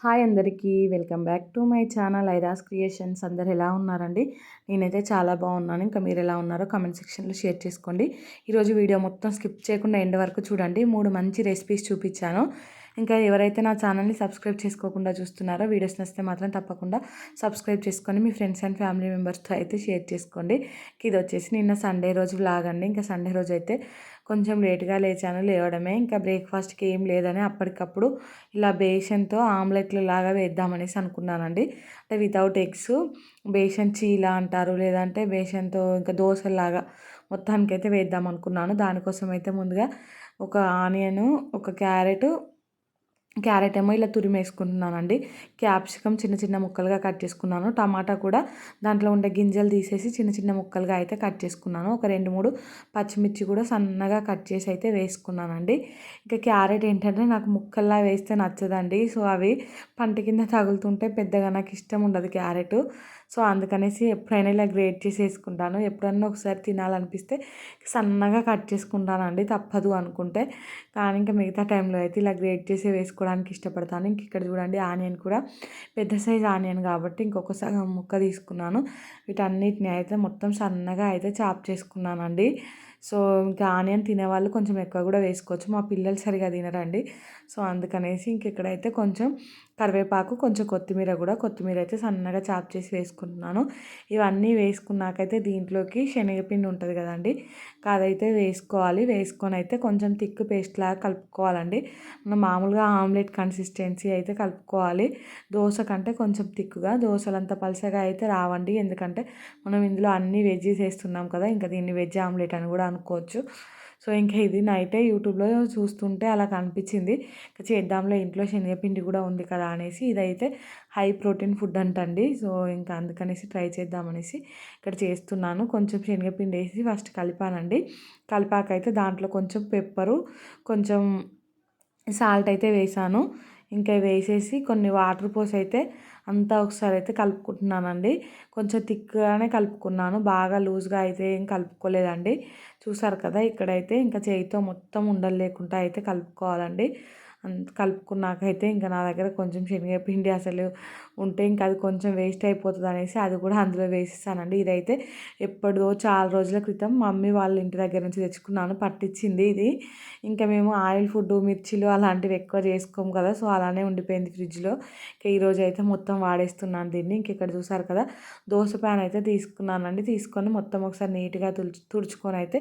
Hi అందరికీ welcome back to my channel Airas creations. అందరు ఎలా ఉన్నారండి? నేనైతే చాలా బాగున్నాను. ఇంకా మీరు ఎలా ఉన్నారో కామెంట్ సెక్షన్లో షేర్ చేసుకోండి. ఈరోజు వీడియో మొత్తం స్కిప్ చేయకుండా ఎండ్ వరకు చూడండి. 3 మంచి రెసిపీస్ చూపించాను. ఇంకా ఎవరైతే నా ఛానల్ని సబ్స్క్రైబ్ చేసుకోకుండా చూస్తున్నారో వీడియోస్ నచ్చితే మాత్రం తప్పకుండా సబ్స్క్రైబ్ చేసుకొని మీ ఫ్రెండ్స్ అండ్ ఫ్యామిలీ మెంబర్స్తో అయితే షేర్ చేసుకోండి. ఇది వచ్చేసి నిన్న సండే రోజు వ్లాగ్ అండి. ఇంకా సండే రోజు అయితే కొంచెం లేట్గా లేచాను. లేవడమే ఇంకా బ్రేక్ఫాస్ట్కి ఏం లేదని అప్పటికప్పుడు ఇలా బేసన్తో ఆమ్లెట్లు లాగా వేద్దామనేసి అనుకున్నానండి. అంటే వితౌట్ ఎగ్స్, బేసన్ చీలా అంటారు, లేదంటే బేసన్తో ఇంకా దోశలాగా మొత్తానికైతే వేద్దాం అనుకున్నాను. దానికోసం అయితే ముందుగా ఒక ఆనియను, ఒక క్యారెట్ ఏమో ఇలా తురిమేసుకుంటున్నానండి. క్యాప్సికమ్ చిన్న చిన్న ముక్కలుగా కట్ చేసుకున్నాను. టమాటా కూడా దాంట్లో ఉండే గింజలు తీసేసి చిన్న చిన్న ముక్కలుగా అయితే కట్ చేసుకున్నాను. ఒక 2-3 పచ్చిమిర్చి కూడా సన్నగా కట్ చేసి అయితే వేసుకున్నానండి. ఇంకా క్యారెట్ ఏంటంటే నాకు ముక్కల్లా వేస్తే నచ్చదండి. సో అవి పంట కింద తగులుతుంటే పెద్దగా నాకు ఇష్టం ఉండదు క్యారెట్. సో అందుకనేసి ఎప్పుడైనా ఇలా గ్రేట్ చేసి వేసుకుంటాను. ఎప్పుడన్నా ఒకసారి తినాలనిపిస్తే సన్నగా కట్ చేసుకుంటానండి, తప్పదు అనుకుంటే. కానీ ఇంకా మిగతా టైంలో అయితే ఇలా గ్రేట్ చేసి వేసుకోవడానికి ఇష్టపడతాను. ఇంక ఇక్కడ చూడండి, ఆనియన్ కూడా పెద్ద సైజ్ ఆనియన్ కాబట్టి ఇంకొక సగం ముక్క తీసుకున్నాను. వీటన్నిటిని అయితే మొత్తం సన్నగా అయితే చాప్ చేసుకున్నానండి. సో ఇంకా ఆనియన్ తినేవాళ్ళు కొంచెం ఎక్కువ కూడా వేసుకోవచ్చు. మా పిల్లలు సరిగా తినరండి. సో అందుకనేసి ఇంక ఇక్కడైతే కొంచెం కరివేపాకు, కొంచెం కొత్తిమీర అయితే సన్నగా చాప్ చేసి వేసుకుంటున్నాను. ఇవన్నీ వేసుకున్నాకైతే దీంట్లోకి శనగపిండి ఉంటుంది కదండి, అదైతే వేసుకోవాలి. వేసుకొని అయితే కొంచెం థిక్ పేస్ట్ లాగా కలుపుకోవాలండి. మనం మామూలుగా ఆమ్లెట్ కన్సిస్టెన్సీ అయితే కలుపుకోవాలి. దోశ కంటే కొంచెం థిక్గా, దోశలంతా పలసగా అయితే రావండి. ఎందుకంటే మనం ఇందులో అన్ని వెజ్జీస్ వేస్తున్నాం కదా, ఇంకా దీన్ని వెజ్ ఆమ్లెట్ అని కూడా అనుకోవచ్చు. సో ఇంకా ఇది నైటే యూట్యూబ్లో చూస్తుంటే అలా కనిపించింది. ఇంకా చేద్దాంలో, ఇంట్లో శనగపిండి కూడా ఉంది కదా అనేసి. ఇదైతే హై ప్రోటీన్ ఫుడ్ అంటండి. సో ఇంకా అందుకనేసి ట్రై చేద్దామనేసి ఇక్కడ చేస్తున్నాను. కొంచెం శనగపిండి వేసి ఫస్ట్ కలిపానండి. కలిపాకైతే దాంట్లో కొంచెం పెప్పరు, కొంచెం సాల్ట్ అయితే వేసాను. ఇంకా వేసేసి కొన్ని వాటర్ పోసి అయితే అంతా ఒకసారి అయితే కలుపుకుంటున్నానండి. కొంచెం థిక్గానే కలుపుకున్నాను, బాగా లూజ్గా అయితే ఏం కలుపుకోలేదండి. చూసారు కదా, ఇక్కడైతే ఇంకా చేయితో మొత్తం ఉండలు లేకుండా అయితే కలుపుకోవాలండి. కలుపుకున్నాకైతే ఇంకా నా దగ్గర కొంచెం శనగపిండి అసలు ఉంటే ఇంకా అది కొంచెం వేస్ట్ అయిపోతుంది అనేసి అది కూడా అందులో వేసేసానండి. ఇదైతే ఎప్పుడో చాలా రోజుల క్రితం మమ్మీ వాళ్ళ ఇంటి దగ్గర నుంచి తెచ్చుకున్నాను, పట్టించింది ఇది. ఇంకా మేము ఆయిల్ ఫుడ్, మిర్చిలు అలాంటివి ఎక్కువ చేసుకోము కదా, సో అలానే ఉండిపోయింది ఫ్రిడ్జ్లో. ఇంకా ఈరోజు అయితే మొత్తం వాడేస్తున్నాను దీన్ని. ఇంక ఇక్కడ చూసారు కదా, దోశ ప్యాన్ అయితే తీసుకున్నానండి. తీసుకొని మొత్తం ఒకసారి నీట్గా తుడుచుకొని అయితే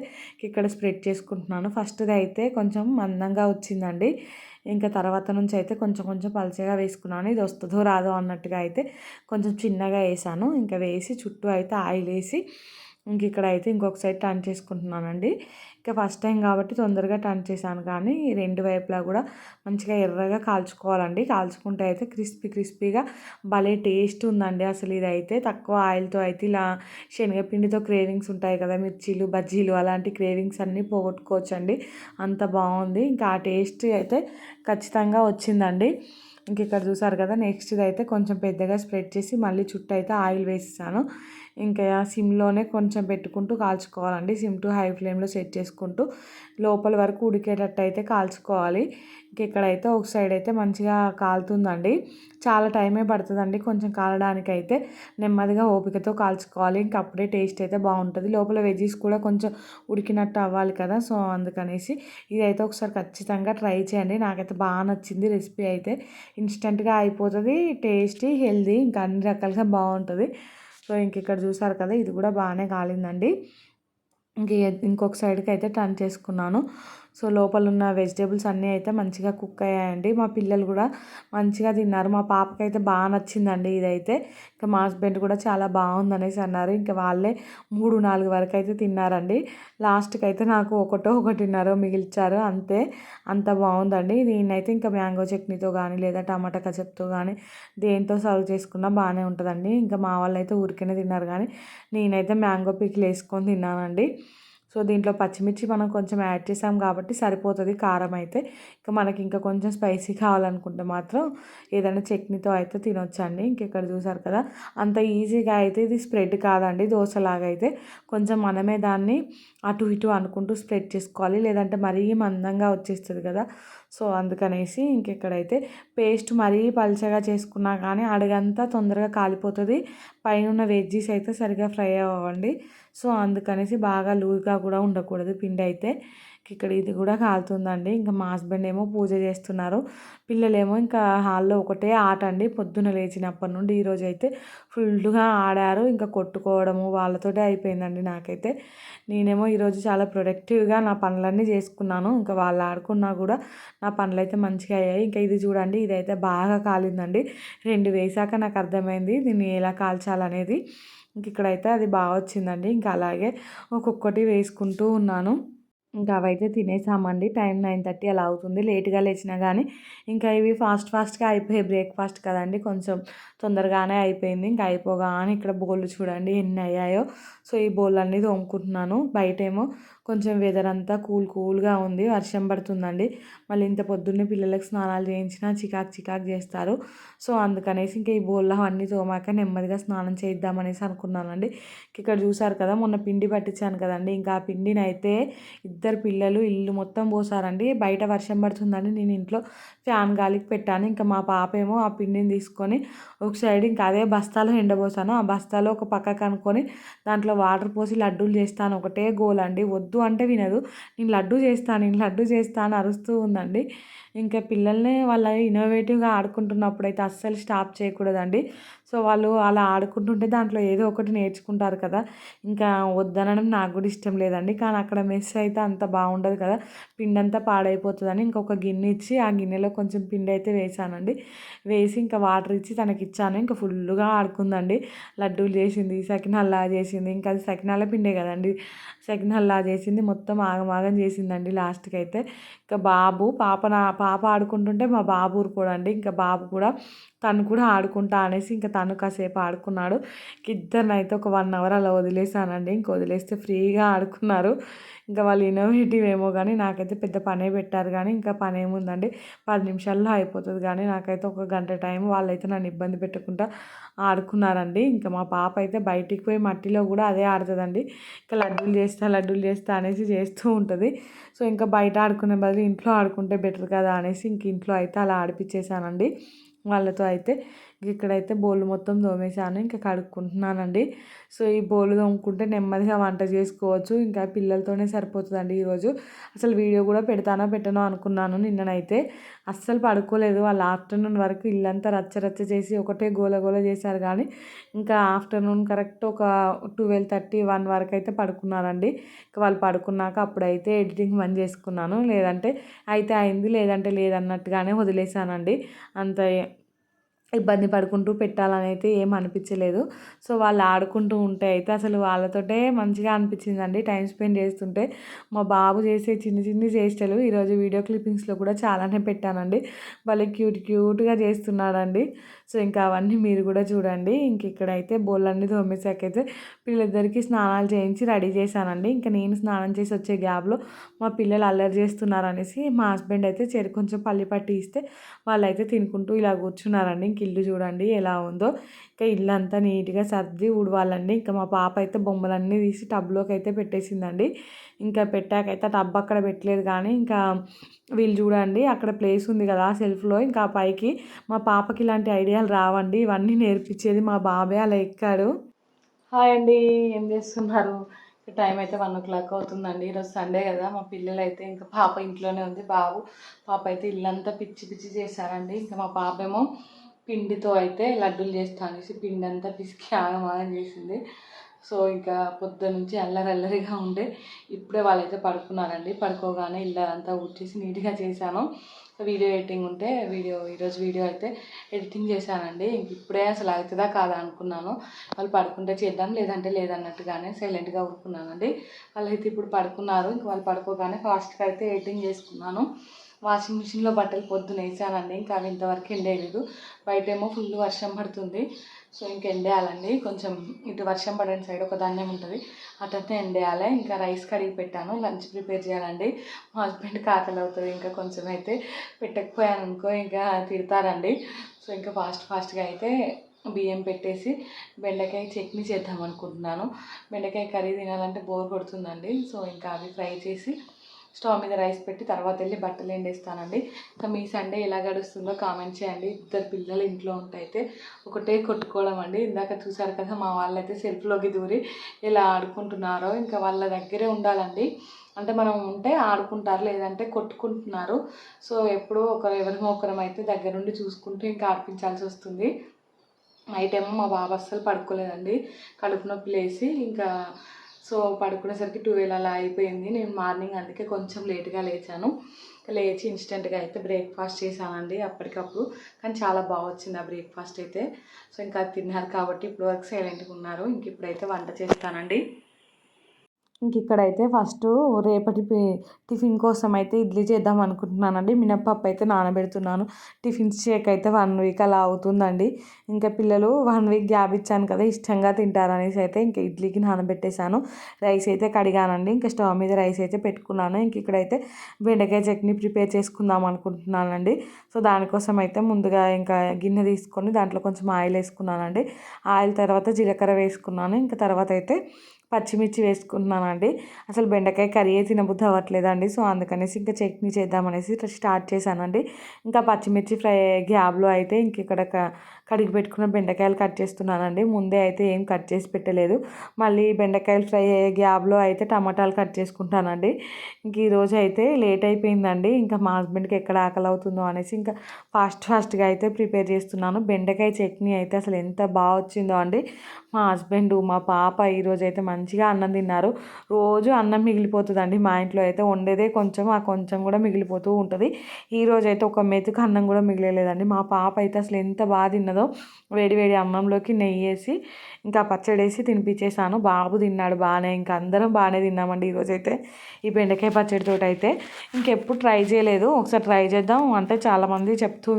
ఇక్కడ స్ప్రెడ్ చేసుకుంటున్నాను. ఫస్ట్ది అయితే కొంచెం మందంగా వచ్చిందండి. ఇంకా తర్వాత నుంచి అయితే కొంచెం కొంచెం పలచగా వేసుకున్నాను. ఇది వస్తుందో రాదో అన్నట్టుగా అయితే కొంచెం చిన్నగా వేసాను. ఇంకా వేసి చుట్టూ అయితే ఆయిల్ వేసి ఇక్కడ అయితే ఇంకొక సైడ్ టర్న్ చేసుకుంటున్నానండి. ఇంకా ఫస్ట్ టైం కాబట్టి తొందరగా టర్న్ చేశాను, కానీ 2 వైపులా కూడా మంచిగా ఎర్రగా కాల్చుకోవాలండి. కాల్చుకుంటే అయితే క్రిస్పీగా భలే టేస్ట్ ఉందండి. అసలు ఇదైతే తక్కువ ఆయిల్తో అయితే ఇలా శనగపిండితో క్రేవింగ్స్ ఉంటాయి కదా, మిర్చీలు, బజ్జీలు అలాంటి క్రేవింగ్స్ అన్నీ పోగొట్టుకోవచ్చండి. అంత బాగుంది. ఇంకా ఆ టేస్ట్ అయితే ఖచ్చితంగా వచ్చిందండి. ఇంక ఇక్కడ చూసారు కదా, నెక్స్ట్ అయితే కొంచెం పెద్దగా స్ప్రెడ్ చేసి మళ్ళీ చుట్టూ అయితే ఆయిల్ వేసేసాను. ఇంకా సిమ్లోనే కొంచెం పెట్టుకుంటూ కాల్చుకోవాలండి. సిమ్ టు హై ఫ్లేమ్లో సెట్ చేసుకుంటూ లోపల వరకు ఉడికేటట్టు అయితే కాల్చుకోవాలి. ఇంక ఇక్కడైతే ఒక సైడ్ అయితే మంచిగా కాలుతుందండి. చాలా టైమే పడుతుందండి కొంచెం కాలడానికైతే. నెమ్మదిగా ఓపికతో కాల్చుకోవాలి. ఇంక అప్పుడే టేస్ట్ అయితే బాగుంటుంది. లోపల వెజ్జీస్ కూడా కొంచెం ఉడికినట్టు అవ్వాలి కదా, సో అందుకనేసి ఇదైతే ఒకసారి ఖచ్చితంగా ట్రై చేయండి. నాకైతే బాగా నచ్చింది రెసిపీ అయితే. ఇన్స్టెంట్గా అయిపోతుంది, టేస్టీ, హెల్దీ, ఇంకా అన్ని రకాలుగా బాగుంటుంది. సో ఇంక ఇక్కడ చూసారు కదా, ఇది కూడా బాగానే కాలిందండి. ఇంకొక సైడ్కి అయితే టర్న్ చేసుకున్నాను. సో లోపల ఉన్న వెజిటేబుల్స్ అన్నీ అయితే మంచిగా కుక్ అయ్యాయండి. మా పిల్లలు కూడా మంచిగా తిన్నారు. మా పాపకైతే బాగా నచ్చిందండి ఇదైతే. ఇంకా మా హస్బెండ్ కూడా చాలా బాగుందనేసి అన్నారు. ఇంకా వాళ్ళే 3-4 వరకు అయితే తిన్నారండి. లాస్ట్కి అయితే నాకు ఒకటిన్నర మిగిల్చారు అంతే. అంత బాగుందండి. దీన్నైతే ఇంకా మ్యాంగో చట్నీతో కానీ లేదా టమాటా కచప్తో కానీ దేంతో సర్వ్ చేసుకున్నా బాగానే ఉంటుందండి. ఇంకా మా వాళ్ళు అయితే ఊరికనే తిన్నారు, కానీ నేనైతే మ్యాంగో పికిల్ వేసుకొని తిన్నానండి. సో దీంట్లో పచ్చిమిర్చి మనం కొంచెం యాడ్ చేసాం కాబట్టి సరిపోతుంది కారం అయితే. ఇంకా మనకి ఇంకా కొంచెం స్పైసీ కావాలనుకుంటే మాత్రం ఏదైనా చట్నీతో అయితే తినొచ్చండి. ఇంకెక్కడ చూసారు కదా, అంత ఈజీగా అయితే ఇది స్ప్రెడ్ కాదండి దోశలాగా అయితే. కొంచెం మనమే దాన్ని అటు ఇటు అనుకుంటూ స్ప్రెడ్ చేసుకోవాలి, లేదంటే మరీ మందంగా వచ్చేస్తుంది కదా. సో అందుకనేసి ఇంకెక్కడైతే పేస్ట్ మరీ పల్చగా చేసుకున్నా కానీ అడుగంతా తొందరగా కాలిపోతుంది, పైన ఉన్న వెజ్జీస్ అయితే సరిగా ఫ్రై అవ్వండి. సో అందుకనేసి బాగా లూజ్గా కూడా ఉండకూడదు పిండి అయితే. ఇక్కడ ఇది కూడా కాలుతుందండి. ఇంకా మా హస్బెండ్ ఏమో పూజ చేస్తున్నారు, పిల్లలేమో ఇంకా హాల్లో ఒకటే ఆట అండి. పొద్దున లేచినప్పటి నుండి ఈరోజు అయితే ఫుల్గా ఆడారు. ఇంకా కొట్టుకోవడము వాళ్ళతోటే అయిపోయిందండి నాకైతే. నేనేమో ఈరోజు చాలా ప్రొడక్టివ్గా నా పనులన్నీ చేసుకున్నాను. ఇంకా వాళ్ళు ఆడుకున్నా కూడా నా పనులు అయితే మంచిగా అయ్యాయి. ఇంకా ఇది చూడండి, ఇదైతే బాగా కాలిందండి. 2 వేసాక నాకు అర్థమైంది దీన్ని ఎలా కాల్చాలనేది. ఇంక ఇక్కడైతే అది బాగా వచ్చిందండి. ఇంకా అలాగే ఒక్కొక్కటి వేసుకుంటూ ఉన్నాను. ఇంకా అవైతే తినేసామండి. టైం 9:30 అలా అవుతుంది. లేట్గా లేచినా కానీ ఇంకా ఇవి ఫాస్ట్గా అయిపోయే బ్రేక్ఫాస్ట్ కదండి, కొంచెం తొందరగానే అయిపోయింది. ఇంకా అయిపోగానే ఇక్కడ బోళ్ళు చూడండి ఎన్ని అయ్యాయో. సో ఈ బోళ్ళన్నీ తోముకుంటున్నాను. బయటేమో కొంచెం వెదర్ అంతా కూల్గా ఉంది, వర్షం పడుతుందండి. మళ్ళీ ఇంత పొద్దున్నే పిల్లలకు స్నానాలు చేయించినా చికాకు చేస్తారు. సో అందుకనేసి ఇంకా ఈ బోళ్ళు అవన్నీ తోమాక నెమ్మదిగా స్నానం చేద్దామనేసి అనుకున్నానండి. ఇక్కడ చూసారు కదా, మొన్న పిండి పట్టించాను కదండి, ఇంకా ఆ పిండిని అయితే ఇద్దరు పిల్లలు ఇల్లు మొత్తం పోసారండి. బయట వర్షం పడుతుందని నేను ఇంట్లో ఫ్యాన్ గాలికి పెట్టాను. ఇంకా మా పాప ఏమో ఆ పిండిని తీసుకొని ఒక సైడ్ ఇంకా అదే బస్తాలో ఎండబోసాను. ఆ బస్తాలో ఒక పక్కకు అనుకొని దాంట్లో వాటర్ పోసి లడ్డూలు చేస్తాను. ఒకటే గోల్ అండి, వద్దు అంటే వినదు. నేను లడ్డు చేస్తాను అని అరుస్తూ ఉందండి. ఇంకా పిల్లల్ని వాళ్ళ ఇన్నోవేటివ్గా ఆడుకుంటున్నప్పుడు అయితే అస్సలు స్టాప్ చేయకూడదండి. సో వాళ్ళు అలా ఆడుకుంటుంటే దాంట్లో ఏదో ఒకటి నేర్చుకుంటారు కదా. ఇంకా వద్దనడం నాకు కూడా ఇష్టం లేదండి. కానీ అక్కడ మెస్ అయితే అంత బాగుండదు కదా, పిండి అంతా పాడైపోతుందని ఇంకొక గిన్నె ఇచ్చి ఆ గిన్నెలో కొంచెం పిండి అయితే వేసానండి. వేసి ఇంకా వాటర్ ఇచ్చి తనకి ఇచ్చాను. ఇంకా ఫుల్గా ఆడుకుందండి. లడ్డూలు చేసింది, సకినాల్లా చేసింది. ఇంకా అది సకినాల పిండే కదండి, సకినాల్లా చేసింది. మొత్తం ఆగమాగం చేసిందండి లాస్ట్కి అయితే. ఇంకా పాప ఆడుకుంటుంటే మా బాబు ఊరుకోడండి. ఇంకా బాబు కూడా తను కూడా ఆడుకుంటా అనేసి ఇంకా తను కాసేపు ఆడుకున్నాడు. ఇద్దరినైతే ఒక 1 అవర్ అలా వదిలేసానండి. ఇంక వదిలేస్తే ఫ్రీగా ఆడుకున్నారు. ఇంకా వాళ్ళు ఇన్నోవేటివ్ ఏమో కానీ నాకైతే పెద్ద పనే పెట్టారు. కానీ ఇంకా పని ఏముందండి, 10 నిమిషాల్లో అయిపోతుంది. కానీ నాకైతే ఒక గంట టైం వాళ్ళైతే నన్ను ఇబ్బంది పెట్టకుండా ఆడుకున్నారండి. ఇంకా మా పాప అయితే బయటికి పోయి మట్టిలో కూడా అదే ఆడుతుందండి. ఇంకా లడ్డూలు చేస్తా అనేసి చేస్తూ ఉంటుంది. సో ఇంకా బయట ఆడుకునే బదులు ఇంట్లో ఆడుకుంటే బెటర్ కదా అనేసి ఇంక ఇంట్లో అయితే అలా ఆడిపించేసానండి వాళ్ళతో అయితే. ఇక్కడైతే బోళ్ళు మొత్తం తోమేసాను, ఇంకా కడుక్కుంటున్నానండి. సో ఈ బోళ్ళు తోముకుంటే నెమ్మదిగా వంట చేసుకోవచ్చు. ఇంకా పిల్లలతోనే సరిపోతుందండి ఈరోజు. అసలు వీడియో కూడా పెట్టనో అనుకున్నాను నిన్ననైతే. అస్సలు పడుకోలేదు వాళ్ళు. ఆఫ్టర్నూన్ వరకు ఇల్లంతా రచ్చ చేసి ఒకటే గోల చేశారు. కానీ ఇంకా ఆఫ్టర్నూన్ కరెక్ట్ ఒక 12:30, 1 వరకు అయితే పడుకున్నారండి. ఇంకా వాళ్ళు పడుకున్నాక అప్పుడైతే ఎడిటింగ్ బంద్ చేసుకున్నాను. లేదంటే అయితే అయింది, లేదంటే లేదన్నట్టుగానే వదిలేసానండి. అంత ఇబ్బంది పడుకుంటూ పెట్టాలని అయితే ఏం అనిపించలేదు. సో వాళ్ళు ఆడుకుంటూ ఉంటే అయితే అసలు వాళ్ళతోటే మంచిగా అనిపించిందండి టైం స్పెండ్ చేస్తుంటే. మా బాబు చేసే చిన్ని చేష్టలు ఈరోజు వీడియో క్లిప్పింగ్స్లో కూడా చాలానే పెట్టానండి. భలే క్యూట్గా చేస్తున్నాడండి. సో ఇంకా అవన్నీ మీరు కూడా చూడండి. ఇంక ఇక్కడైతే బోళ్ళన్నీ తోమేసాకైతే పిల్లలిద్దరికీ స్నానాలు చేయించి రెడీ చేశానండి. ఇంకా నేను స్నానం చేసి వచ్చే గ్యాప్లో మా పిల్లలు అల్లరి చేస్తున్నారు అనేసి మా హస్బెండ్ అయితే కొంచెం పల్లి పట్టి ఇస్తే వాళ్ళైతే తినుకుంటూ ఇలా కూర్చున్నారండి. ఇంక ఇల్లు చూడండి ఎలా ఉందో. ఇంకా ఇల్లు అంతా నీట్గా సర్ది ఊడవాలండి. ఇంకా మా పాప అయితే బొమ్మలన్నీ తీసి టబ్లోకి అయితే పెట్టేసిందండి. ఇంకా పెట్టాకైతే టబ్ అక్కడ పెట్టలేదు. కానీ ఇంకా వీళ్ళు చూడండి అక్కడ ప్లేస్ ఉంది కదా సెల్ఫ్లో, ఇంకా పైకి మా పాపకి ఇలాంటి ఐడియాలు రావండి. ఇవన్నీ నేర్పించేది మా బాబే, అలా ఎక్కాడు. హాయ్ అండి, ఏం చేస్తున్నారు? టైం అయితే 1 o'clock అవుతుందండి. ఈరోజు సండే కదా. మా పిల్లలు అయితే ఇంకా పాప ఇంట్లోనే ఉంది, పాప అయితే ఇల్లంతా పిచ్చి చేశారండి. ఇంకా మా పాప ఏమో పిండితో అయితే లడ్డూలు చేస్తా అనేసి పిండి అంతా పిసికి ఆగమాగం చేసింది. సో ఇంకా పొద్దున్నుంచి అల్లరిగా ఉండే ఇప్పుడే వాళ్ళైతే పడుకున్నారండి. పడుకోగానే ఇల్లంతా ఊడ్చేసి నీట్గా చేశాను. వీడియో ఎడిటింగ్ ఉంటే ఈరోజు వీడియో అయితే ఎడిటింగ్ చేశానండి. ఇంక ఇప్పుడే అసలు అవుతుందా కాదా అనుకున్నాను. వాళ్ళు పడుకుంటే చేద్దాం, లేదంటే లేదన్నట్టుగానే సైలెంట్గా ఊరుకున్నానండి. వాళ్ళైతే ఇప్పుడు పడుకున్నారు. ఇంక వాళ్ళు పడుకోగానే ఫాస్ట్గా అయితే ఎడిటింగ్ చేసుకున్నాను. వాషింగ్ మిషన్లో బట్టలు పొద్దున వేసానండి. ఇంకా అవి ఇంతవరకు ఎండేయలేదు. బయటేమో ఫుల్ వర్షం పడుతుంది. సో ఇంక ఎండేయాలండి. కొంచెం ఇటు వర్షం పడని సైడ్ ఒక ధాన్యం ఉంటుంది, అటంతా ఎండేయాలి. ఇంకా రైస్ కడిగి పెట్టాను, లంచ్ ప్రిపేర్ చేయాలండి. మా హస్బెండ్కి ఆకలి అవుతుంది. ఇంకా కొంచెం అయితే పెట్టకపోయాను అనుకో ఇంకా తిడతారండి. సో ఇంకా ఫాస్ట్గా అయితే బియ్యం పెట్టేసి బెండకాయ చట్నీ చేద్దాం అనుకుంటున్నాను. బెండకాయ కర్రీ తినాలంటే బోర్ కొడుతుందండి. సో ఇంకా అవి ఫ్రై చేసి స్టవ్ మీద రైస్ పెట్టి తర్వాత వెళ్ళి బట్టలు ఎండేస్తానండి. ఇంకా మీ సండే ఎలా గడుస్తుందో కామెంట్ చేయండి. ఇద్దరు పిల్లలు ఇంట్లో ఉంటే అయితే ఒకటే కొట్టుకోవడం అండి. ఇందాక చూసారు కదా మా వాళ్ళైతే సెల్ఫ్లోకి దూరి ఇలా ఆడుకుంటున్నారో, ఇంకా వాళ్ళ దగ్గరే ఉండాలండి. అంటే మనం ఉంటే ఆడుకుంటారు, లేదంటే కొట్టుకుంటున్నారు. సో ఎప్పుడూ ఎవరిమో ఒకరం అయితే దగ్గరుండి చూసుకుంటూ ఇంకా ఆడిపించాల్సి వస్తుంది. నైట్ ఏమో మా బాబు అస్సలు పడుకోలేదండి, కడుపు నొప్పి లేసి ఇంకా సో పడుకునేసరికి 12 అలా అయిపోయింది. నేను మార్నింగ్ అందుకే కొంచెం లేట్గా లేచాను. లేచి ఇన్స్టెంట్గా అయితే బ్రేక్ఫాస్ట్ చేశానండి అప్పటికప్పుడు. కానీ చాలా బాగా వచ్చింది ఆ బ్రేక్ఫాస్ట్ అయితే. సో ఇంకా తిన్నారు కాబట్టి ఇప్పటివరకు సైలెంట్గా ఉన్నారు. ఇంక ఇప్పుడైతే వంట చేస్తానండి. ఇంక ఇక్కడైతే ఫస్ట్ రేపటి టిఫిన్ కోసం అయితే ఇడ్లీ చేద్దాం అనుకుంటున్నానండి. మినప్పప్పు అయితే నానబెడుతున్నాను. టిఫిన్స్ చేయకైతే 1 వీక్ అలా అవుతుందండి. ఇంకా పిల్లలు 1 వీక్ గ్యాప్ ఇచ్చాను కదా, ఇష్టంగా తింటారనేసి అయితే ఇంక ఇడ్లీకి నానబెట్టేశాను. రైస్ అయితే కడిగానండి. ఇంకా స్టవ్ మీద రైస్ అయితే పెట్టుకున్నాను. ఇంక ఇక్కడైతే బెండకాయ చట్నీ ప్రిపేర్ చేసుకుందాం అనుకుంటున్నానండి. సో దానికోసం అయితే ముందుగా ఇంకా గిన్నె తీసుకొని దాంట్లో కొంచెం ఆయిల్ వేసుకున్నానండి. ఆయిల్ తర్వాత జీలకర్ర వేసుకున్నాను. ఇంకా తర్వాత అయితే పచ్చిమిర్చి వేసుకుంటున్నానండి. అసలు బెండకాయ కర్రీ తినబుద్ధి అవ్వట్లేదండి. సో అందుకనేసి ఇంకా చట్నీ చేద్దామనేసి స్టార్ట్ చేశానండి. ఇంకా పచ్చిమిర్చి ఫ్రై గ్యాప్లో అయితే ఇంక ఇక్కడ కడిగి పెట్టుకున్న బెండకాయలు కట్ చేస్తున్నానండి. ముందే అయితే ఏం కట్ చేసి పెట్టలేదు. మళ్ళీ బెండకాయలు ఫ్రై అయ్యే గ్యాప్లో అయితే టమాటాలు కట్ చేసుకుంటానండి. ఇంక ఈరోజు అయితే లేట్ అయిపోయిందండి. ఇంకా మా హస్బెండ్కి ఎక్కడ ఆకలి అవుతుందో అనేసి ఇంకా ఫాస్ట్గా అయితే ప్రిపేర్ చేస్తున్నాను. బెండకాయ చట్నీ అయితే అసలు ఎంత బాగా వచ్చిందో అండి. మా హస్బెండ్ మా పాప ఈరోజు అయితే మంచిగా అన్నం తిన్నారు. రోజు అన్నం మిగిలిపోతుందండి మా ఇంట్లో అయితే. వండేదే కొంచెం, ఆ కొంచెం కూడా మిగిలిపోతూ ఉంటుంది. ఈరోజు అయితే ఒక మెతుకు అన్నం కూడా మిగిలేదండి. మా పాప అయితే అసలు ఎంత బాగా తిన్నదో. వేడి వేడి అన్నంలోకి నెయ్యి వేసి ఇంకా పచ్చడి వేసి తినిపించేసాను. బాబు తిన్నాడు బాగానే. ఇంకా అందరం బాగానే తిన్నామండి ఈరోజైతే ఈ బెండకాయ పచ్చడితో అయితే. ఇంకెప్పుడు ట్రై చేయలేదు. ఒకసారి ట్రై చేద్దాం అంటే చాలామంది చెప్తూ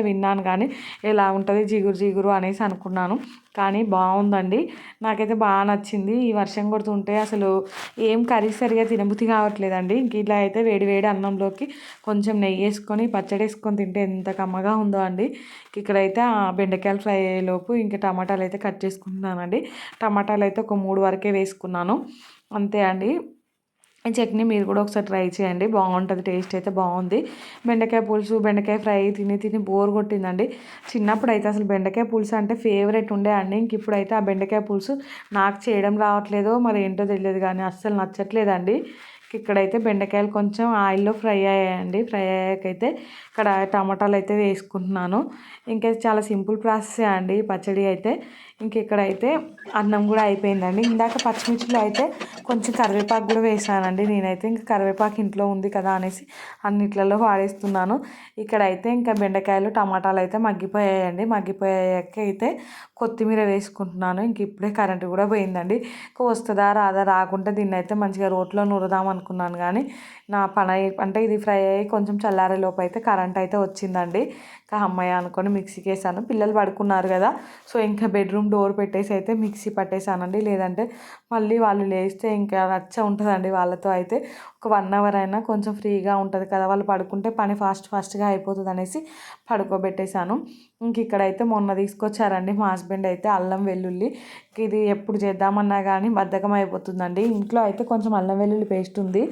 విన్నాను, కానీ ఎలా ఉంటుంది జిగురు జిగురు అనేసి అనుకున్నాను. కానీ బాగుందండి, నాకైతే బాగా నచ్చింది. ఈ వర్షం కొడుతుంటే అసలు ఏం కర్రీ సరిగా తినబుద్ధి కావట్లేదండి. ఇంక ఇలా అయితే వేడి వేడి అన్నంలోకి కొంచెం నెయ్యి వేసుకొని పచ్చడి వేసుకొని తింటే ఎంత కమ్మగా ఉందో అండి. ఇక్కడైతే ఆ బెండకాయలు ఫ్రై అయ్యేలోపు ఇంకా టమాటాలు అయితే కట్ చేసుకుంటున్నానండి. టమాటాలు అయితే ఒక 3 వరకే వేసుకున్నాను, అంతే అండి. ఈ చట్నీ మీరు కూడా ఒకసారి ట్రై చేయండి, బాగుంటుంది. టేస్ట్ అయితే బాగుంది. బెండకాయ పులుసు బెండకాయ ఫ్రై తిని తిని బోర్ కొట్టిందండి. చిన్నప్పుడు అయితే అసలు బెండకాయ పులుసు అంటే ఫేవరెట్ ఉండే అండి. ఇంక ఇప్పుడైతే ఆ బెండకాయ పులుసు నాకు చేయడం రావట్లేదో మరి ఏంటో తెలియదు, కానీ అస్సలు నచ్చట్లేదండి. ఇక్కడైతే బెండకాయలు కొంచెం ఆయిల్లో ఫ్రై అయ్యాయండి. ఫ్రై అయ్యాకైతే ఇక్కడ టమాటాలు అయితే వేసుకుంటున్నాను. ఇంకా చాలా సింపుల్ ప్రాసెస్ అండి పచ్చడి అయితే. ఇంక ఇక్కడైతే అన్నం కూడా అయిపోయిందండి. ఇందాక పచ్చిమిర్చిలో అయితే కొంచెం కరివేపాకు కూడా వేసానండి నేనైతే. ఇంకా కరివేపాకు ఇంట్లో ఉంది కదా అనేసి అన్నిట్లలో వాడేస్తున్నాను. ఇక్కడైతే ఇంకా బెండకాయలు టమాటాలు అయితే మగ్గిపోయాయండి. మగ్గిపోయాక అయితే కొత్తిమీర వేసుకుంటున్నాను. ఇంక ఇప్పుడే కరెంటు కూడా పోయిందండి. వస్తుందా రాదా, రాకుంటే దీన్ని అయితే మంచిగా రోట్లో నూరుదాం అనుకున్నాను, కానీ నా పని అంటే ఇది ఫ్రై అయ్యి కొంచెం చల్లారే లోపు అయితే కరెంట్ అయితే వచ్చిందండి. ఇంకా అమ్మాయి అనుకొని మిక్సీకి వేసాను. పిల్లలు పడుకున్నారు కదా, సో ఇంకా బెడ్రూమ్ డోర్ పెట్టేసి అయితే మిక్సీ పట్టేశానండి. లేదంటే మళ్ళీ వాళ్ళు లేస్తే ఇంకా రచ్చ ఉంటుందండి వాళ్ళతో అయితే. ఒక 1 అవర్ అయినా కొంచెం ఫ్రీగా ఉంటుంది కదా, వాళ్ళు పడుకుంటే పని ఫాస్ట్గా అయిపోతుంది అనేసి పడుకోబెట్టేశాను. ఇంక ఇక్కడైతే మొన్న తీసుకొచ్చారండి మా హస్బెండ్ అయితే అల్లం వెల్లుల్లి. ఇది ఎప్పుడు చేద్దామన్నా కానీ బద్ధకం అయిపోతుందండి. ఇంట్లో అయితే కొంచెం అల్లం వెల్లుల్లి పేస్ట్ ఉంది.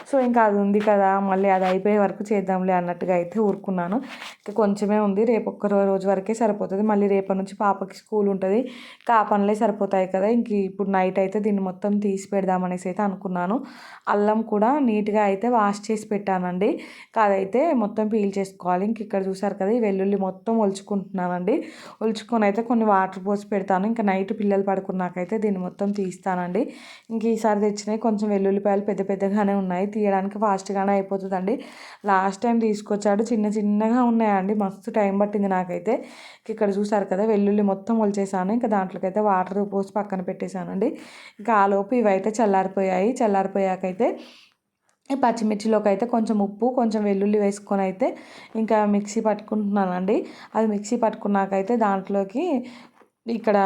సో ఇంకా అది ఉంది కదా, మళ్ళీ అది అయిపోయే వరకు చేద్దాంలే అన్నట్టుగా అయితే ఊరుకున్నాను. ఇంకా కొంచెమే ఉంది, రేపు ఒక్క రోజు వరకే సరిపోతుంది. మళ్ళీ రేపటి నుంచి పాపకి స్కూల్ ఉంటుంది. ఇంకా ఆ పనులే సరిపోతాయి కదా. ఇంక ఇప్పుడు నైట్ అయితే దీన్ని మొత్తం తీసి పెడదామనేసి అయితే అనుకున్నాను. అల్లం కూడా నీట్గా అయితే వాష్ చేసి పెట్టానండి. అదైతే మొత్తం పీల్ చేసుకోవాలి. ఇంక ఇక్కడ చూసారు కదా, ఈ వెల్లుల్లి మొత్తం ఒలుచుకుంటున్నానండి. ఒలుచుకొని అయితే కొన్ని వాటర్ పోసి పెడతాను. ఇంకా నైట్ పిల్లలు పడుకున్నాకైతే దీన్ని మొత్తం తీస్తానండి. ఇంక ఈసారి తెచ్చినవి కొంచెం వెల్లుల్లిపాయలు పెద్ద పెద్దగానే ఉన్నాయి, తీయడానికి ఫాస్ట్గానే అయిపోతుందండి. లాస్ట్ టైం తీసుకొచ్చాడు చిన్న చిన్నగా ఉన్నాయండి, మస్తు టైం పట్టింది నాకైతే. ఇక్కడ చూసారు కదా, వెల్లుల్లి మొత్తం ఒలిచేసాను. ఇంకా దాంట్లోకైతే వాటర్ పోసి పక్కన పెట్టేశానండి. ఇంకా ఆలోపు ఇవైతే చల్లారిపోయాయి. చల్లారిపోయాకైతే ఈ పచ్చిమిర్చిలోకి అయితే కొంచెం ఉప్పు కొంచెం వెల్లుల్లి వేసుకొని అయితే ఇంకా మిక్సీ పట్టుకుంటున్నానండి. అది మిక్సీ పట్టుకున్నాకైతే దాంట్లోకి ఇక్కడ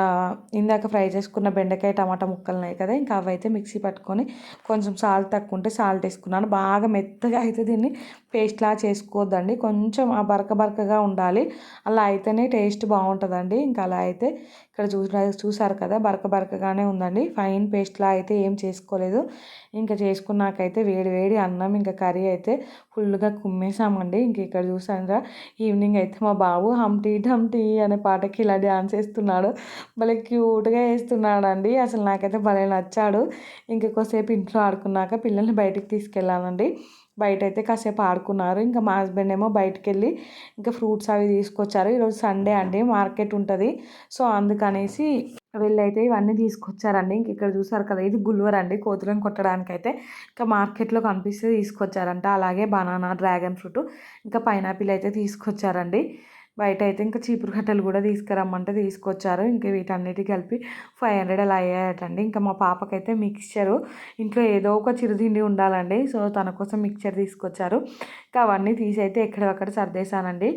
ఇందాక ఫ్రై చేసుకున్న బెండకాయ టమాటా ముక్కలు ఉన్నాయి కదా, ఇంకా అవైతే మిక్సీ పట్టుకొని కొంచెం సాల్ట్ తక్కువ ఉంటే సాల్ట్ వేసుకున్నాను. బాగా మెత్తగా అయితే దీన్ని పేస్ట్లా చేసుకోవద్దండి, కొంచెం ఆ బరకగా ఉండాలి. అలా అయితేనే టేస్ట్ బాగుంటుందండి. ఇంకా అలా అయితే ఇక్కడ చూసారు కదా, బరకగానే ఉందండి. ఫైన్ పేస్ట్లా అయితే ఏం చేసుకోలేదు. ఇంకా చేసుకున్నాకైతే వేడి వేడి అన్నం ఇంకా కర్రీ అయితే ఫుల్గా కుమ్మేసామండి. ఇంక ఇక్కడ చూసారా, ఈవినింగ్ అయితే మా బాబు హంటీ ఢంటీ అనే పాటకి ఇలా డ్యాన్స్ వేస్తున్నాడు. భలే క్యూట్గా వేస్తున్నాడండి. అసలు నాకైతే భలే నచ్చాడు. ఇంకొకసేపు ఇంట్లో ఆడుకున్నాక పిల్లల్ని బయటికి తీసుకెళ్ళానండి. బయట అయితే కాసేపు ఆడుకున్నారు. ఇంకా మా హస్బెండ్ ఏమో బయటికి వెళ్ళి ఇంకా ఫ్రూట్స్ అవి తీసుకొచ్చారు. ఈరోజు సండే అండి, మార్కెట్ ఉంటుంది. సో అందుకనేసి వీళ్ళైతే ఇవన్నీ తీసుకొచ్చారండి. ఇంక ఇక్కడ చూసారు కదా, ఇది గుల్వర్ అండి, కోతులను కొట్టడానికి అయితే ఇంకా మార్కెట్లో కనిపిస్తే తీసుకొచ్చారంట. అలాగే బనానా, డ్రాగన్ ఫ్రూట్, ఇంకా పైనాపిల్ అయితే తీసుకొచ్చారండి. బయట అయితే ఇంకా చీపురు కట్టలు కూడా తీసుకురమ్మంటే తీసుకొచ్చారు. ఇంకా వీటన్నిటి కలిపి 500 అలా అయ్యాయటండి. ఇంకా మా పాపకైతే మిక్స్చరు, ఇంట్లో ఏదో ఒక చిరుతిండి ఉండాలండి. సో తన కోసం మిక్స్చర్ తీసుకొచ్చారు. ఇంకా అవన్నీ తీసి అయితే ఎక్కడక్కడ సర్దేశానండి.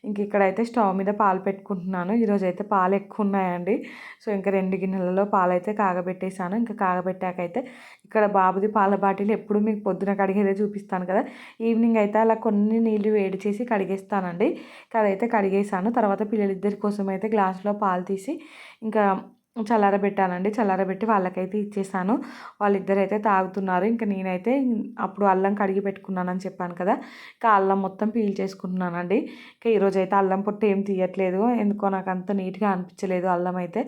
ఇంక ఇక్కడైతే స్టవ్ మీద పాలు పెట్టుకుంటున్నాను. ఈరోజు అయితే పాలు ఎక్కువ ఉన్నాయండి. సో ఇంకా 2 గిన్నెలలో పాలు అయితే కాగబెట్టేశాను. ఇంకా కాగబెట్టాకైతే ఇక్కడ బాబుది పాల బాటిల్ ఎప్పుడు మీకు పొద్దున కడిగేదే చూపిస్తాను కదా, ఈవినింగ్ అయితే అలా కొన్ని నీళ్ళు వేడి చేసి కడిగేస్తానండి. అదైతే కడిగేసాను. తర్వాత పిల్లలిద్దరి కోసం అయితే గ్లాసులో పాలు తీసి ఇంకా చల్లారబెట్టానండి. చల్లారబెట్టి వాళ్ళకైతే ఇచ్చేసాను. వాళ్ళిద్దరైతే తాగుతున్నారు. ఇంకా నేనైతే అప్పుడు అల్లం కడిగి పెట్టుకున్నానని చెప్పాను కదా, ఇంకా అల్లం మొత్తం పీల్ చేసుకుంటున్నానండి. ఇంకా ఈరోజైతే అల్లం పొట్టు ఏం తీయట్లేదు, ఎందుకో నాకు అంత నీట్గా అనిపించలేదు అల్లం అయితే.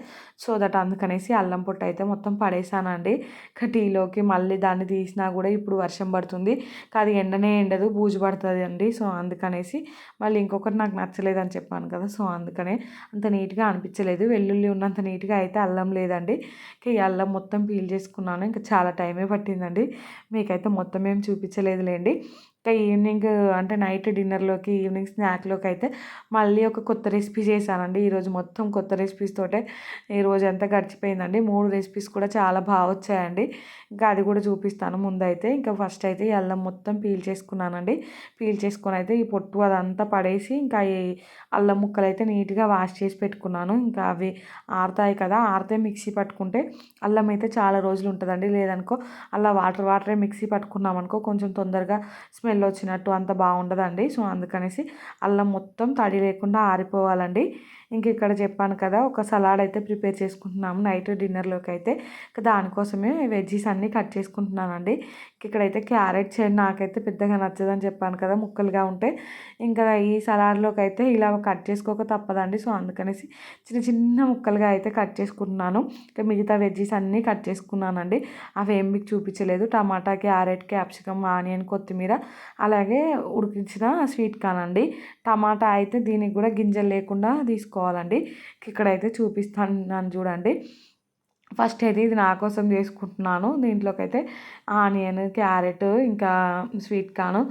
సో దట్ అందుకనేసి అల్లం పొట్టు అయితే మొత్తం పడేసానండి. ఇంకా టీలోకి మళ్ళీ దాన్ని తీసినా కూడా ఇప్పుడు వర్షం పడుతుంది, అది ఎండనే ఎండదు, బూజు పడుతుంది అండి. సో అందుకనేసి మళ్ళీ ఇంకొకటి నాకు నచ్చలేదని చెప్పాను కదా, సో అందుకనే అంత నీట్గా అనిపించలేదు. వెల్లుల్లి ఉన్నంత నీట్గా అయితే అల్లం లేదండి. ఇంకా ఈ అల్లం మొత్తం పీల్ చేసుకున్నాను. ఇంకా చాలా టైమే పట్టిందండి, మీకైతే మొత్తం ఏం చూపించలేదులేండి. ఇంకా ఈవినింగ్ అంటే నైట్ డిన్నర్లోకి, ఈవినింగ్ స్నాక్లోకి అయితే మళ్ళీ ఒక కొత్త రెసిపీ చేశానండి. ఈరోజు మొత్తం కొత్త రెసిపీస్ తోటే ఈ రోజు అంతా గడిచిపోయిందండి. 3 రెసిపీస్ కూడా చాలా బాగా వచ్చాయండి. ఇంకా అది కూడా చూపిస్తాను ముందైతే. ఇంకా ఫస్ట్ అయితే ఈ అల్లం మొత్తం పీల్ చేసుకున్నానండి. పీల్ చేసుకొని అయితే ఈ పొట్టు అదంతా పడేసి ఇంకా ఈ అల్లం ముక్కలు అయితే నీట్గా వాష్ చేసి పెట్టుకున్నాను. ఇంకా అవి ఆరుతాయి కదా, ఆరితే మిక్సీ పట్టుకుంటే అల్లం అయితే చాలా రోజులు ఉంటుందండి. లేదనుకో అలా వాటరే మిక్సీ పట్టుకున్నామనుకో కొంచెం తొందరగా స్మెల్ వచ్చినట్టు అంత బాగుండదండి. సో అందుకనేసి అల్లం మొత్తం తడి లేకుండా ఆరిపోవాలండి. ఇంక ఇక్కడ చెప్పాను కదా, ఒక సలాడ్ అయితే ప్రిపేర్ చేసుకుంటున్నాము నైట్ డిన్నర్లోకి అయితే. దానికోసమే వెజ్జీస్ అన్నీ కట్ చేసుకుంటున్నానండి. ఇక్కడైతే క్యారెట్ నాకైతే పెద్దగా నచ్చదని చెప్పాను కదా, ముక్కలుగా ఉంటే. ఇంకా ఈ సలాడ్లోకి అయితే ఇలా కట్ చేసుకోక తప్పదండి. సో అందుకనేసి చిన్న చిన్న ముక్కలుగా అయితే కట్ చేసుకుంటున్నాను. ఇంకా మిగతా వెజ్జీస్ అన్నీ కట్ చేసుకున్నానండి. అవి ఏం మీకు చూపించలేదు. టమాటా, క్యారెట్, క్యాప్సికమ్, ఆనియన్, కొత్తిమీర, అలాగే ఉడికించిన స్వీట్ కార్న్ అండి. టమాటా అయితే దీనికి కూడా గింజలు లేకుండా తీసుకోవాలండి. ఇక్కడైతే చూపిస్తాను చూడండి. ఫస్ట్ అయితే ఇది నా కోసం చేసుకుంటున్నాను. దీంట్లోకి అయితే ఆనియన్, క్యారెట్, ఇంకా స్వీట్ కార్న్,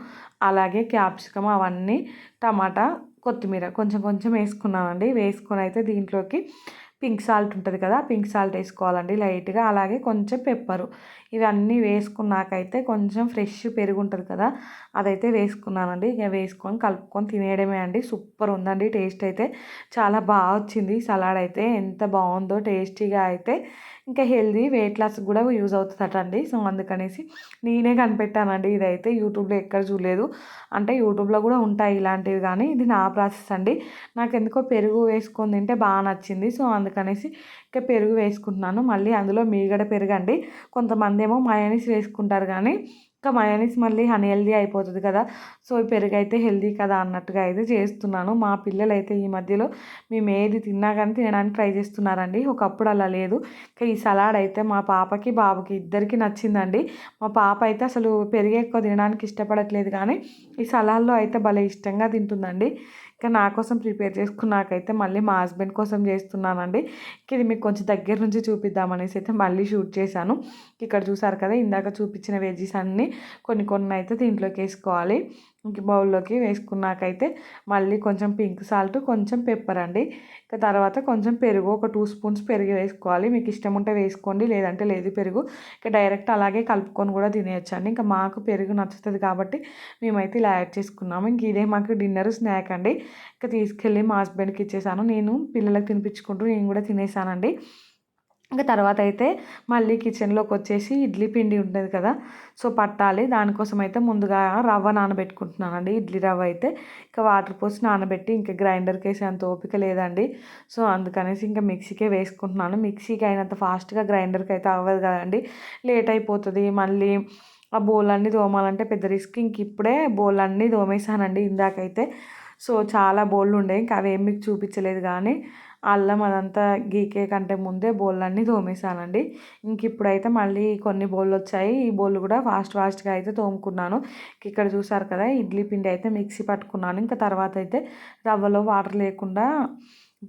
అలాగే క్యాప్సికమ్, అవన్నీ, టమాటా, కొత్తిమీర కొంచెం కొంచెం వేసుకున్నానండి. వేసుకొని అయితే దీంట్లోకి పింక్ సాల్ట్ ఉంటుంది కదా, పింక్ సాల్ట్ వేసుకోవాలండి లైట్గా. అలాగే కొంచెం పెప్పరు, ఇవన్నీ వేసుకున్నాకైతే కొంచెం ఫ్రెష్ పెరుగు ఉంటుంది కదా, అదైతే వేసుకున్నానండి. ఇక వేసుకొని కలుపుకొని తినేయడమే అండి. సూపర్ ఉందండి, టేస్ట్ అయితే చాలా బాగా వచ్చింది. సలాడ్ అయితే ఎంత బాగుందో టేస్టీగా అయితే. ఇంకా హెల్దీ, వెయిట్ లాస్ కూడా యూజ్ అవుతుందట అండి. సో అందుకనేసి నేనే కనిపెట్టానండి. ఇదైతే యూట్యూబ్లో ఎక్కడ చూడలేదు. అంటే యూట్యూబ్లో కూడా ఉంటాయి ఇలాంటివి, కానీ ఇది నా ప్రాసెస్ అండి. నాకు ఎందుకో పెరుగు వేసుకొని తింటే బాగా నచ్చింది. సో అందుకనేసి ఇంకా పెరుగు వేసుకుంటున్నాను. మళ్ళీ అందులో మీగడ పెరుగు అండి. కొంతమంది ఏమో మయోనీస్ వేసుకుంటారు, కానీ ఇంకా మయోనీస్ మళ్ళీ అన్హెల్దీ అయిపోతుంది కదా, సో ఈ పెరుగు అయితే హెల్దీ కదా అన్నట్టుగా అయితే చేస్తున్నాను. మా పిల్లలు అయితే ఈ మధ్యలో మేము ఏది తిన్నా కానీ తినడానికి ట్రై చేస్తున్నారండి. ఒకప్పుడు అలా లేదు. ఇంకా ఈ సలాడ్ అయితే మా పాపకి, బాబుకి ఇద్దరికి నచ్చిందండి. మా పాప అయితే అసలు పెరుగు ఎక్కువ తినడానికి ఇష్టపడట్లేదు, కానీ ఈ సలాడ్లో అయితే భలే ఇష్టంగా తింటుందండి. ఇంకా నా కోసం ప్రిపేర్ చేసుకున్నాకైతే మళ్ళీ మా హస్బెండ్ కోసం చేస్తున్నానండి. ఇది మీకు కొంచెం దగ్గర నుంచి చూపిద్దామనేసి అయితే మళ్ళీ షూట్ చేశాను. ఇక్కడ చూసారు కదా, ఇందాక చూపించిన వెజ్జీస్ అన్నీ కొన్ని కొన్ని అయితే దీంట్లోకి వేసుకోవాలి. ఇంక బౌల్లోకి వేసుకున్నాకైతే మళ్ళీ కొంచెం పింక్ సాల్ట్, కొంచెం పెప్పర్ అండి. ఇంకా తర్వాత కొంచెం పెరుగు, ఒక 2 స్పూన్స్ పెరుగు వేసుకోవాలి. మీకు ఇష్టం ఉంటే వేసుకోండి, లేదంటే లేదు పెరుగు. ఇంకా డైరెక్ట్ అలాగే కలుపుకొని కూడా తినేయచ్చు అండి. ఇంకా మాకు పెరుగు నచ్చుతుంది కాబట్టి మేమైతే ఇలా యాడ్ చేసుకున్నాము. ఇంక ఇదే మాకు డిన్నర్ స్నాక్ అండి. ఇంకా తీసుకెళ్ళి మా హస్బెండ్కి ఇచ్చేసాను. నేను పిల్లలకు తినిపించుకుంటూ నేను కూడా తినేసానండి. ఇంకా తర్వాత అయితే మళ్ళీ కిచెన్లోకి వచ్చేసి ఇడ్లీ పిండి ఉంటుంది కదా, సో పట్టాలి. దానికోసం అయితే ముందుగా రవ్వ నానబెట్టుకుంటున్నానండి. ఇడ్లీ రవ్వ అయితే ఇంకా వాటర్ పోసి నానబెట్టి ఇంకా గ్రైండర్కి వేసే అంత ఓపిక లేదండి. సో అందుకనేసి ఇంకా మిక్సీకే వేసుకుంటున్నాను. మిక్సీకి అయినంత ఫాస్ట్గా గ్రైండర్కి అయితే అవ్వదు కదండి, లేట్ అయిపోతుంది. మళ్ళీ ఆ బోళ్ళన్నీ తోమాలంటే పెద్ద రిస్క్. ఇంక ఇప్పుడే బోళ్ళన్నీ తోమేసానండి ఇందాకైతే. సో చాలా బోళ్ళు ఉండే, ఇంకా అవి ఏం మీకు చూపించలేదు కానీ అల్లం అదంతా గీకే కంటే ముందే బోళ్ళన్నీ తోమేసానండి. ఇంక ఇప్పుడైతే మళ్ళీ కొన్ని బోళ్ళు వచ్చాయి. ఈ బోళ్ళు కూడా ఫాస్ట్గా అయితే తోముకున్నాను. ఇక్కడ చూసారు కదా, ఇడ్లీ పిండి అయితే మిక్సీ పట్టుకున్నాను. ఇంకా తర్వాత అయితే రవ్వలో వాటర్ లేకుండా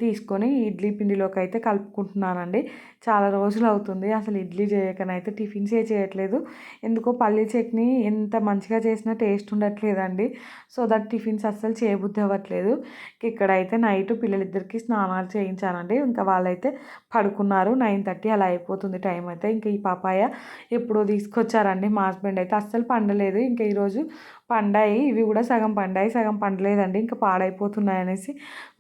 తీసుకొని ఇడ్లీ పిండిలోకి అయితే కలుపుకుంటున్నానండి. చాలా రోజులు అవుతుంది అసలు ఇడ్లీ చేయకనైతే, టిఫిన్సే చేయట్లేదు. ఎందుకో పల్లీ చట్నీ ఎంత మంచిగా చేసినా టేస్ట్ ఉండట్లేదండి. సో దట్ టిఫిన్స్ అస్సలు చేయబుద్ధి అవ్వట్లేదు. ఇక్కడైతే నైట్ పిల్లలిద్దరికి స్నానాలు చేయించానండి. ఇంకా వాళ్ళైతే పడుకున్నారు. 9:30 అలా అయిపోతుంది టైం అయితే. ఇంకా ఈ పాపాయ ఎప్పుడో తీసుకొచ్చారండి మా హస్బెండ్ అయితే, అస్సలు పండలేదు. ఇంకా ఈరోజు పండాయి, ఇవి కూడా సగం పండాయి సగం పండలేదండి. ఇంకా పాడైపోతున్నాయి అనేసి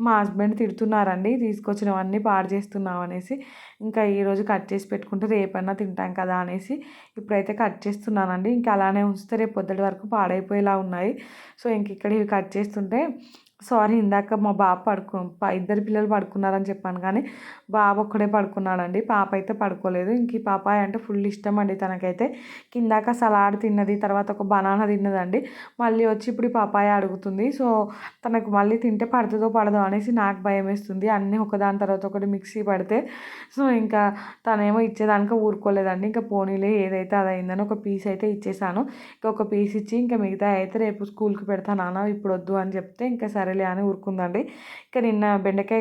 మా హస్బెండ్ తిడుతున్నారండి, తీసుకొచ్చినవన్నీ పాడు చేస్తున్నావు అనేసి. ఇంకా ఈరోజు కట్ చేసి పెట్టుకుంటే రేపన్నా తింటాం కదా అనేసి ఇప్పుడైతే కట్ చేస్తున్నానండి. ఇంకా అలానే ఉంచితే రేపు పొద్దుటి వరకు పాడైపోయేలా ఉన్నాయి. సో ఇంక ఇక్కడ ఇవి కట్ చేస్తుంటే, సారీ ఇందాక మా బాబు ఇద్దరు పిల్లలు పడుకున్నారని చెప్పాను కానీ బాబు ఒక్కడే పడుకున్నాడండి, పాప అయితే పడుకోలేదు. ఇంక ఈ పాపాయ అంటే ఫుల్ ఇష్టం అండి తనకైతే. కిందాక సలాడ్ తిన్నది, తర్వాత ఒక బనానా తిన్నదండి, మళ్ళీ వచ్చి ఇప్పుడు ఈ పాపాయ అడుగుతుంది. సో తనకు మళ్ళీ తింటే పడుతుందో పడదో అనేసి నాకు భయం వేస్తుంది, అన్నీ ఒకదాని తర్వాత ఒకటి మిక్సీ పడితే. సో ఇంకా తనేమో ఇచ్చేదానికి ఊరుకోలేదండి. ఇంకా పోనీలే ఏదైతే అది అయిందని ఒక పీస్ అయితే ఇచ్చేసాను. ఇంకొక పీస్ ఇచ్చి ఇంకా మిగతా అయితే రేపు స్కూల్కి పెడతాను నాన్న, ఇప్పుడు వద్దు అని చెప్తే ఇంకా సరేలే అని ఊరుకుందండి. ఇంకా నిన్న బెండకాయ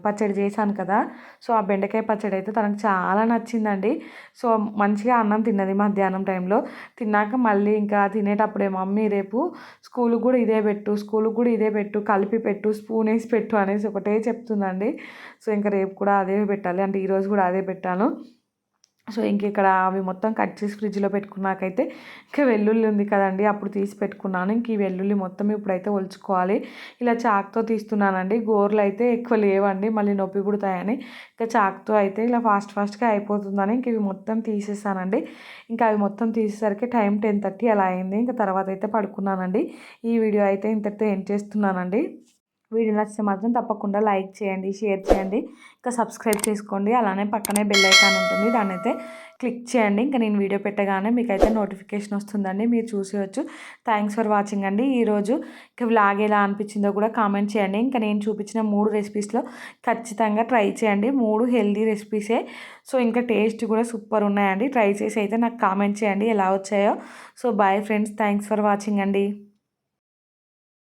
పచ్చడి చేశాను కదా, సో ఆ బెండకాయ పచ్చడి అయితే తనకు చాలా నచ్చిందండి. సో మంచిగా అన్నం తిన్నది మధ్యాహ్నం టైంలో. తిన్నాక మళ్ళీ ఇంకా తినేటప్పుడే మమ్మీ రేపు స్కూల్కి కూడా ఇదే పెట్టు, స్కూల్కి కూడా ఇదే పెట్టు, కలిపి పెట్టు, స్పూన్ వేసి పెట్టు అనేసి ఒకటే చెప్తుందండి. సో ఇంకా రేపు కూడా అదే పెట్టాలి, అంటే ఈరోజు కూడా అదే పెట్టాను. సో ఇంక ఇక్కడ అవి మొత్తం కట్ చేసి ఫ్రిడ్జ్లో పెట్టుకున్నాకైతే ఇంకా వెల్లుల్లి ఉంది కదండి, అప్పుడు తీసి పెట్టుకున్నాను. ఇంక ఈ వెల్లుల్లి మొత్తం ఇప్పుడైతే ఒలుచుకోవాలి. ఇలా చాకుతో తీస్తున్నానండి, గోర్లు అయితే ఎక్కువ లేవండి మళ్ళీ నొప్పి పుడతాయని. ఇంకా చాకుతో అయితే ఇలా ఫాస్ట్గా అయిపోతుందని ఇంక ఇవి మొత్తం తీసేసానండి. ఇంకా అవి మొత్తం తీసేసరికి టైం 10:30 అలా అయింది. ఇంకా తర్వాత అయితే పడుకున్నానండి. ఈ వీడియో అయితే ఇంతటితో ఎండ్ చేస్తున్నానండి. వీడియో నచ్చితే మాత్రం తప్పకుండా లైక్ చేయండి, షేర్ చేయండి, ఇంకా సబ్స్క్రైబ్ చేసుకోండి. అలానే పక్కనే బెల్ ఐకాన్ ఉంటుంది, దాన్ని అయితే క్లిక్ చేయండి. ఇంకా నేను వీడియో పెట్టగానే మీకైతే నోటిఫికేషన్ వస్తుందండి, మీరు చూసేయచ్చు. థ్యాంక్స్ ఫర్ వాచింగ్ అండి. ఈరోజు ఇంకా వ్లాగ్ ఎలా అనిపించిందో కూడా కామెంట్ చేయండి. ఇంకా నేను చూపించిన 3 రెసిపీస్లో ఖచ్చితంగా ట్రై చేయండి. 3 హెల్దీ రెసిపీసే. సో ఇంకా టేస్ట్ కూడా సూపర్ ఉన్నాయండి. ట్రై చేసి అయితే నాకు కామెంట్ చేయండి ఎలా వచ్చాయో. So bye friends, thanks for watching అండి.